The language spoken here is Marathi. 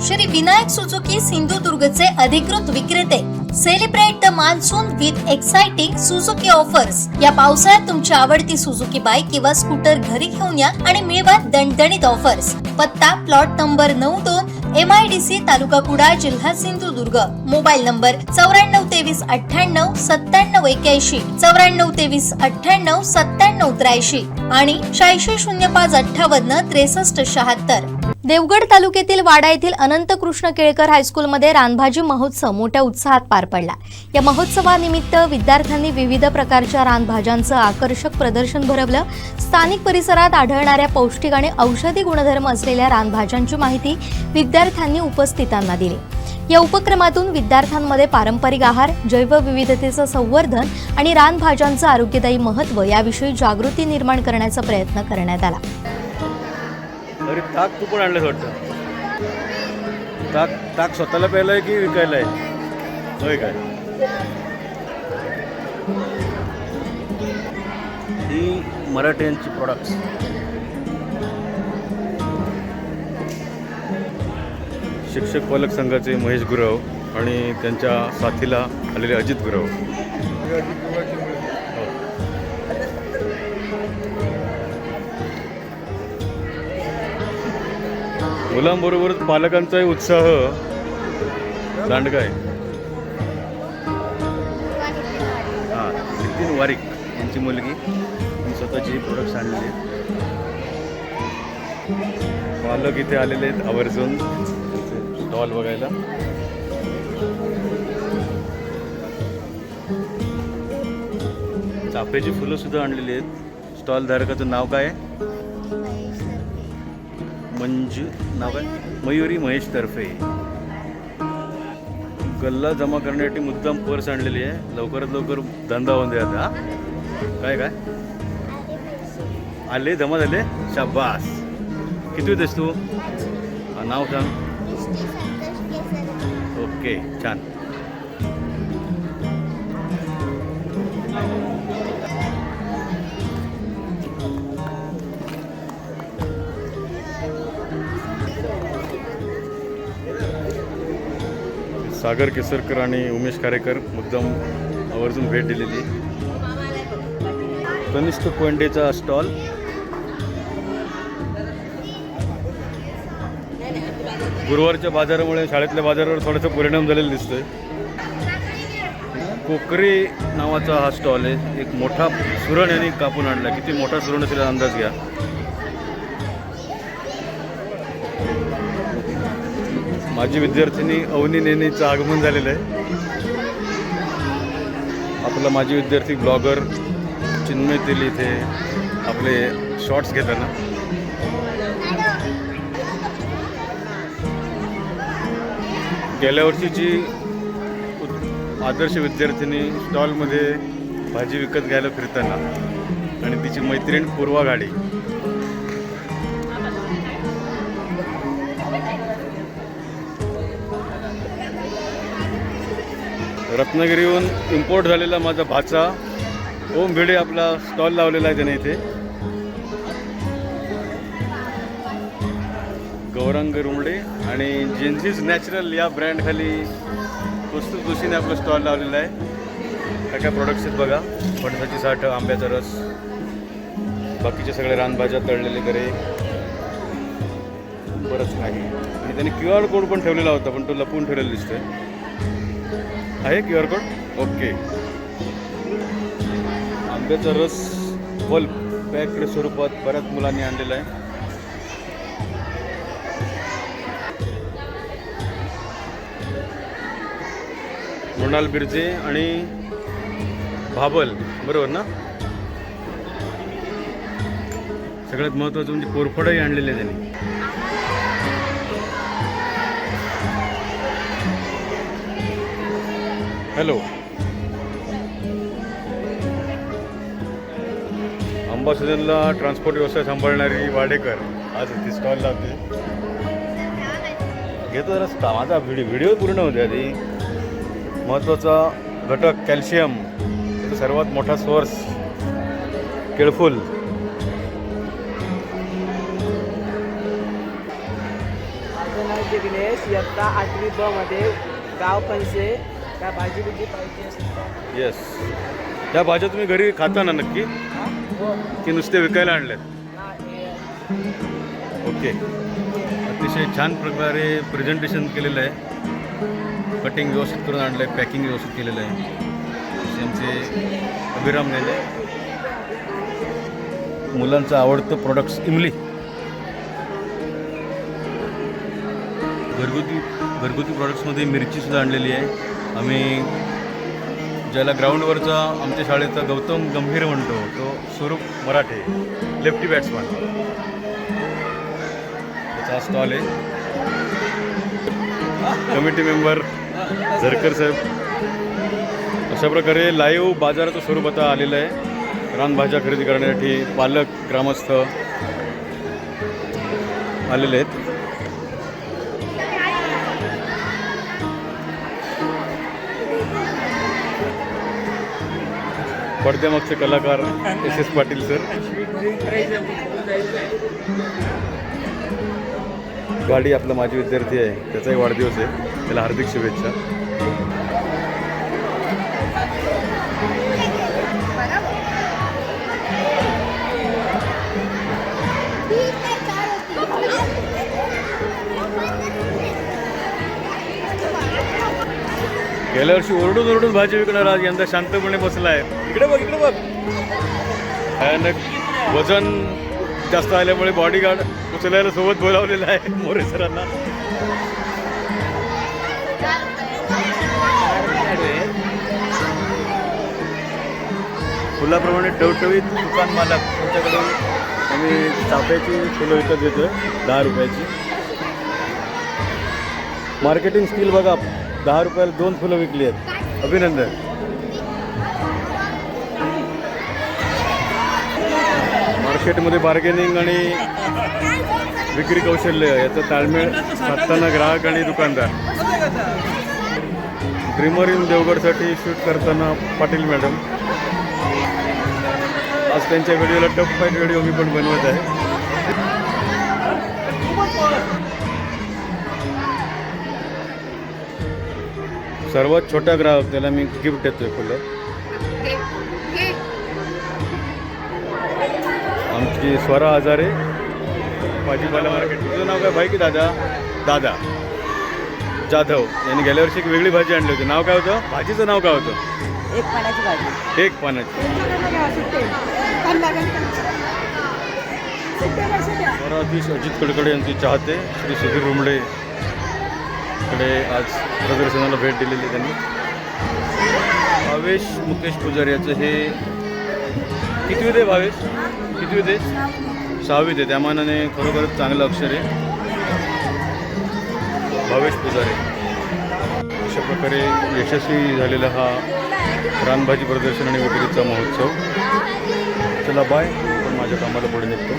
श्री विनायक सुझुकी सिंधुदुर्गचे अधिकृत विक्रेते. Celebrate the monsoon with exciting Suzuki offers. या पावसाळ्यात तुमची आवडती सुझुकी बाईक किंवा स्कूटर घरी घेऊन या आणि मिळवा दणदणीत ऑफर्स. पत्ता प्लॉट नंबर 92 MIDC तालुका कुडाळ जिल्हा सिंधुदुर्ग. मोबाईल नंबर 9423 98 97 81 9423 98 97 83 आणि 8605 58 63 76. देवगड तालुक्यातील वाडा येथील अनंत कृष्ण केळकर हायस्कूलमध्ये रानभाजी महोत्सव मोठ्या उत्साहात पार पडला. या महोत्सवानिमित्त विद्यार्थ्यांनी विविध प्रकारच्या रानभाज्यांचं आकर्षक प्रदर्शन भरवलं. स्थानिक परिसरात आढळणाऱ्या पौष्टिक आणि औषधी गुणधर्म असलेल्या रानभाज्यांची माहिती विद्यार्थ्यांनी उपस्थितांना दिली. या उपक्रमातून विद्यार्थ्यांमध्ये पारंपरिक आहार, जैवविविधतेचं संवर्धन आणि रानभाज्यांचं आरोग्यदायी महत्त्व याविषयी जागृती निर्माण करण्याचा प्रयत्न करण्यात आला. अरे ताक तू पण आणलंच वाटतं. ताक स्वतःला प्यायला आहे की विकायला आहे? होय काय? ही मराठ्यांची प्रॉडक्ट्स. शिक्षक पालक संघाचे महेश गुरव आणि त्यांच्या साथीला आलेले अजित गुरव. मुलांबरोबरच पालकांचाही उत्साह दांडगा आहे. हां, नितीन वारिक यांची मुलगी स्वतःची प्रोडक्ट्स आणलेली. पालक इथे आलेले आहेत आवर्जून स्टॉल बघायला. चाफ्याची फुलं सुद्धा आणलेली आहेत. स्टॉल धारकाचं नाव काय आहे? मंजू नाव आहे मयुरी महेश तर्फे. गल्ला जमा करण्यासाठी मुद्दाम पर्स आणलेली आहे. लवकरात लवकर धंदा होऊन द्या. हा काय काय आले जमा झाले. शाबास. किती होतेस तू? नाव सांग. ओके, छान. सागर केसरकर आणि उमेश खारेकर मुद्दाम आवर्जून भेट दिलेली. कनिष्ठ कोंडेचा स्टॉल. गुरुवारच्या बाजारामुळे शाळेतल्या बाजारावर थोडासा परिणाम झालेला दिसतोय. कोकरे नावाचा हा स्टॉल आहे. एक मोठा सुरण यांनी कापून आणला. किती मोठा सुरण असेल अंदाज घ्या. माझी विद्यार्थिनी अवनी नेनेचं आगमन झालेलं आहे. आपला माझी विद्यार्थी ब्लॉगर चिन्मय तेल इथे आपले शॉर्ट्स घेताना. गेल्या वर्षीची आदर्श विद्यार्थिनी स्टॉलमध्ये भाजी विकत घ्यायला फिरताना आणि तिची मैत्रीण पूर्वा गाडी. रत्नागिरीहून इम्पोर्ट झालेला माझा भाचा ओम भिडे आपला स्टॉल लावलेला आहे त्याने इथे. गौरांग रुमडे आणि जेन्झीज नॅचरल या ब्रँडखाली वस्तू जोशीने आपला स्टॉल लावलेला आहे. काय काय प्रोडक्ट्स आहेत बघा. फणसाची साठ, आंब्याचा रस, बाकीचे सगळे रानभाज्या, तळलेले गरे, बरंच काही. आणि त्याने QR कोड पण ठेवलेला होता पण तो लपवून ठेवलेला दिसतोय. आहे QR कोड? ओके. आंब्याचा रस बल्ब पॅक्ड स्वरूपात बऱ्याच मुलांनी आणलेला आहे. मृणाल बिर्जे आणि भाबल, बरोबर ना? सगळ्यात महत्त्वाचं म्हणजे कोरफडही आणलेले त्यांनी. हॅलो. अंबासुजनला ट्रान्सपोर्ट व्यवसाय सांभाळणारी वाडेकर आज ती स्टॉल लावते. घेतो जरा माझा व्हिडिओ पूर्ण होते आधी. महत्त्वाचा घटक कॅल्शियम, सर्वात मोठा सोर्स केळफूल. दिनेश इयत्ता 8वी ब मध्ये गाव फणसे. काय भाजी बिजी पाहिजे असेल तर. येस. त्या भाज्या तुम्ही घरी खाता ना नक्की हो. की नुसते विकायला आणल्यात? हा, हे ओके. अतिशय छान प्रकारे प्रेझेंटेशन केलेलं आहे. कटिंग व्यवस्थित करून आणलं आहे, पॅकिंग व्यवस्थित केलेलं आहे. त्यांचे अभिराम नेले. मुलांचं आवडतं प्रोडक्ट्स इमली. घरगुती प्रॉडक्ट्समध्ये मिरचीसुद्धा आणलेली आहे. आम्ही ज्याला ग्राउंडवरचा आमच्या शाळेचा गौतम गंभीर म्हणतो तो स्वरूप मराठे, लेफ्टी बॅट्समन, त्याचा स्टॉल आहे. कमिटी मेंबर झरकर साहेब. अशा प्रकारे लाईव्ह बाजाराचं स्वरूप आता आलेलं आहे. रानभाज्या खरेदी करण्यासाठी पालक, ग्रामस्थ आलेले आहेत. पडद्यामागचे कलाकार एस पाटील सर. गाडी आपला माजी विद्यार्थी आहे, त्याचाही वाढदिवस आहे, त्याला हार्दिक शुभेच्छा. गेल्या वर्षी ओरडून भाजी विकणार आज यंदा शांतपणे बसला आहे. इकडे बघ. भयानक वजन जास्त आल्यामुळे बॉडीगार्ड उचलायला सोबत बोलावलेलं आहे मोरे सरांना. फुलाप्रमाणे टवटवीत दुकान मालक त्यांच्याकडून आम्ही चाफ्याची फुलं विकत घेतो 10 रुपयाची. मार्केटिंग स्किल बघा, 10 रुपयाला 2 फुलं विकली आहेत. अभिनंदन. मार्केटमध्ये बार्गेनिंग आणि विक्री कौशल्य याचा ताळमेळ साधताना ग्राहक आणि दुकानदार. ड्रीमर इन देवगडसाठी शूट करताना पाटील मॅडम. आज त्यांच्या व्हिडिओला टफ फाईट व्हिडिओ मी पण बनवत आहे. सर्वात छोटा ग्राहक त्याला मी गिफ्ट देतोय फुलं. आमची स्वरा हजारे, भाजीपाला मार्केट. तुझं नाव काय भाई की दादा? दादा जाधव यांनी गेल्या वर्षी एक वेगळी भाजी आणली होती. नाव काय होतं भाजीचं? नाव काय होतं? एक पाण्याची भाजी. एक पानाची. स्वराधीश अजित कडकडे यांचे चाहते श्री सुधीर रुमडे कडे आज प्रदर्शनाला भेट दिलेली त्यांनी. भावेश मुकेश पुजारी याचं हे कितवीत आहे भावेश? कितवीत आहे? 6वीत आहे. त्या मानाने खरोखरच चांगलं अक्षर आहे. भावेश पुजारी. अशा प्रकारे यशस्वी झालेला हा रानभाजी प्रदर्शन आणि विक्रीचा महोत्सव. चला बाय. पण माझ्या कामाला पुढे निघतो.